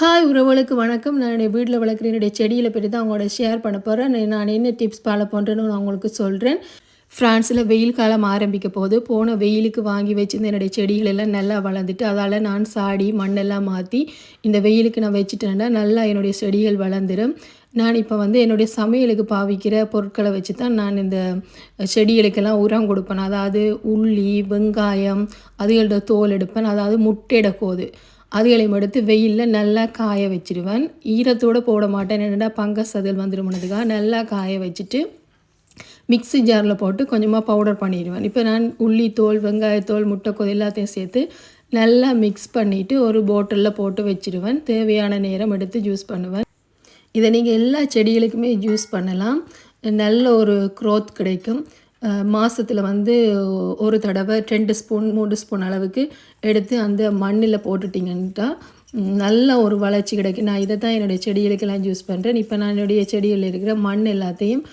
Hi உறவுகளுக்கு வணக்கம். நான் என்னுடைய வீட்டில் வளர்க்குற என்னுடைய செடிகளை பற்றி தான் அவங்களோட ஷேர் பண்ண போகிறேன். நான் என்ன டிப்ஸ் ஃபாலோ பண்ணுறேன்னு நான் உங்களுக்கு சொல்கிறேன். ஃப்ரான்ஸில் வெயில் காலம் ஆரம்பிக்க போது போன வெயிலுக்கு வாங்கி வச்சுருந்த என்னுடைய செடிகள் எல்லாம் நல்லா வளர்ந்துட்டு அதால் நான் சாடி மண்ணெல்லாம் மாற்றி இந்த வெயிலுக்கு நான் வச்சுட்டேன்னா நல்லா என்னுடைய செடிகள் வளர்ந்துடும். நான் இப்போ என்னுடைய சமையலுக்கு பாவிக்கிற பொருட்களை வச்சு தான் நான் இந்த செடிகளுக்கெல்லாம் உரம் கொடுப்பேன். அதாவது உள்ளி, வெங்காயம், அதுகளோட தோல் எடுப்பேன். அதாவது முட்டையிடக்கோது அதுகளையும் எடுத்து வெயிலில் நல்லா காய வச்சுடுவேன். ஈரத்தோடு போட மாட்டேன். என்னென்னா பங்கஸ் அதில் வந்துடுமுனதுக்காக நல்லா காய வச்சுட்டு மிக்ஸி ஜாரில் போட்டு கொஞ்சமாக பவுடர் பண்ணிடுவேன். இப்போ நான் உள்ளி தோல், வெங்காயத்தோல், முட்டைக்கோது எல்லாத்தையும் சேர்த்து நல்லா மிக்ஸ் பண்ணிவிட்டு ஒரு பாட்டிலில் போட்டு வச்சுடுவேன். தேவையான நேரம் எடுத்து ஜூஸ் பண்ணுவேன். இதை நீங்கள் எல்லா செடிகளுக்குமே ஜூஸ் பண்ணலாம். நல்ல ஒரு க்ரோத் கிடைக்கும். மாதத்தில் ஒரு தடவை 2 ஸ்பூன் 3 ஸ்பூன் அளவுக்கு எடுத்து அந்த மண்ணில் போட்டுட்டிங்கன்னா நல்ல ஒரு வளர்ச்சி கிடைக்கும். நான் இதை தான் என்னுடைய செடிகளுக்கெல்லாம் யூஸ் பண்ணுறேன். இப்போ நான் என்னுடைய செடிகளில் இருக்கிற மண் எல்லாத்தையும்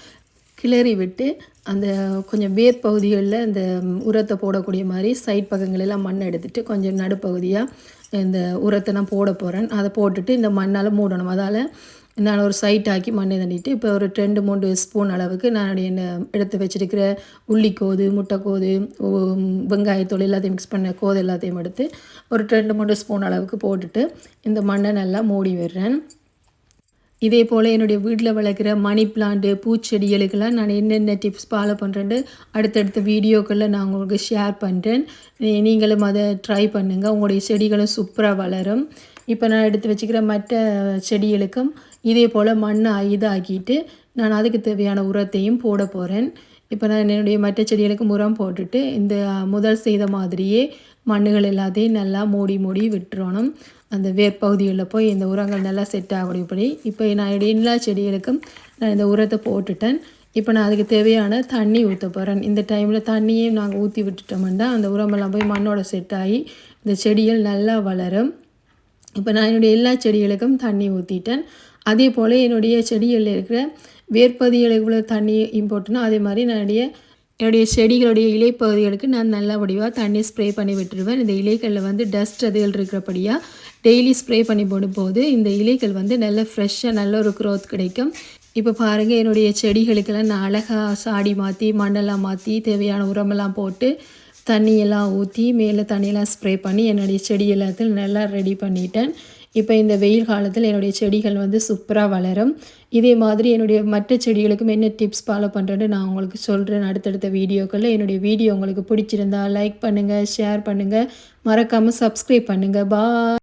கிளறி விட்டு அந்த கொஞ்சம் வேர் பகுதிகளில் இந்த உரத்தை போடக்கூடிய மாதிரி சைட் பக்கங்களெல்லாம் மண் எடுத்துகிட்டு கொஞ்சம் நடுப்பகுதியாக இந்த உரத்தை நான் போட போகிறேன். அதை போட்டுட்டு இந்த மண்ணால் மூடணும். அதால் நான் ஒரு சைட்டாக்கி மண்ணை தண்டிட்டு இப்போ ஒரு 2-3 ஸ்பூன் அளவுக்கு நான் என்ன எடுத்து வச்சுருக்கிற உள்ளிக்கோது, முட்டைக்கோது, வெங்காயத்தோல் எல்லாத்தையும் மிக்ஸ் பண்ண கோது எல்லாத்தையும் எடுத்து ஒரு 2-3 ஸ்பூன் அளவுக்கு போட்டுட்டு இந்த மண்ணை நல்லா மூடி விடுறேன். இதே போல் என்னுடைய வீட்டில் வளர்க்குற மணி பிளான்ட்டு, பூச்செடிகளுக்கெல்லாம் நான் என்னென்ன டிப்ஸ் ஃபாலோ பண்ணுறேன்னு அடுத்தடுத்த வீடியோக்களில் நான் உங்களுக்கு ஷேர் பண்ணுறேன். நீங்களும் அதை ட்ரை பண்ணுங்கள். உங்களுடைய செடிகளும் சூப்பராக வளரும். இப்போ நான் எடுத்து வச்சுக்கிற மற்ற செடிகளுக்கும் இதே போல் மண்ணை இதாக்கிட்டு நான் அதுக்கு தேவையான உரத்தையும் போட போகிறேன். இப்போ நான் என்னுடைய மற்ற செடிகளுக்கும் உரம் போட்டுட்டு இந்த முதல் செய்த மாதிரியே மண்ணுகள் எல்லாத்தையும் நல்லா மூடி விட்டுறணும். அந்த வேர்பகுதிகளில் போய் இந்த உரங்கள் நல்லா செட் ஆகக்கூடியபடி இப்போ நான் என்னுடைய எல்லா செடிகளுக்கும் நான் இந்த உரத்தை போட்டுட்டேன். இப்போ நான் அதுக்கு தேவையான தண்ணி ஊற்ற போகிறேன். இந்த டைமில் தண்ணியே நாங்கள் ஊற்றி விட்டுட்டோம்னா அந்த உரமெல்லாம் போய் மண்ணோட செட் ஆகி இந்த செடிகள் நல்லா வளரும். இப்போ நான் என்னுடைய எல்லா செடிகளுக்கும் தண்ணி ஊற்றிட்டேன். அதே போல் என்னுடைய செடிகளில் இருக்கிற வேர்பகுதிகளுக்குள்ள தண்ணி இம்போர்ட்னா அதே மாதிரி என்னுடைய செடிகளுடைய இலைப்பகுதிகளுக்கு நான் நல்ல வடிவாக தண்ணி ஸ்ப்ரே பண்ணி விட்டுருவேன். இந்த இலைகளில் டஸ்ட் அதுகள் இருக்கிறபடியாக டெய்லி ஸ்ப்ரே பண்ணி போடும்போது இந்த இலைகள் நல்ல ஃப்ரெஷ்ஷாக நல்ல ஒரு க்ரோத் கிடைக்கும். இப்போ பாருங்கள், என்னுடைய செடிகளுக்கெல்லாம் நான் அழகாக சாடி மாற்றி மண்ணெல்லாம் மாற்றி தேவையான உரமெல்லாம் போட்டு தண்ணியெல்லாம் ஊற்றி மேலே தண்ணியெல்லாம் ஸ்ப்ரே பண்ணி என்னுடைய செடி எல்லாத்தையும் நல்லா ரெடி பண்ணிட்டேன். இப்போ இந்த வெயில் காலத்தில் என்னுடைய செடிகள் சூப்பராக வளரும். இதே மாதிரி என்னுடைய மற்ற செடிகளுக்கும் என்ன டிப்ஸ் ஃபாலோ பண்ணுறேன்னு நான் உங்களுக்கு சொல்கிறேன் அடுத்தடுத்த வீடியோக்களில். என்னுடைய வீடியோ உங்களுக்கு பிடிச்சிருந்தா லைக் பண்ணுங்கள், ஷேர் பண்ணுங்கள், மறக்காமல் சப்ஸ்கிரைப் பண்ணுங்கள். பாய்.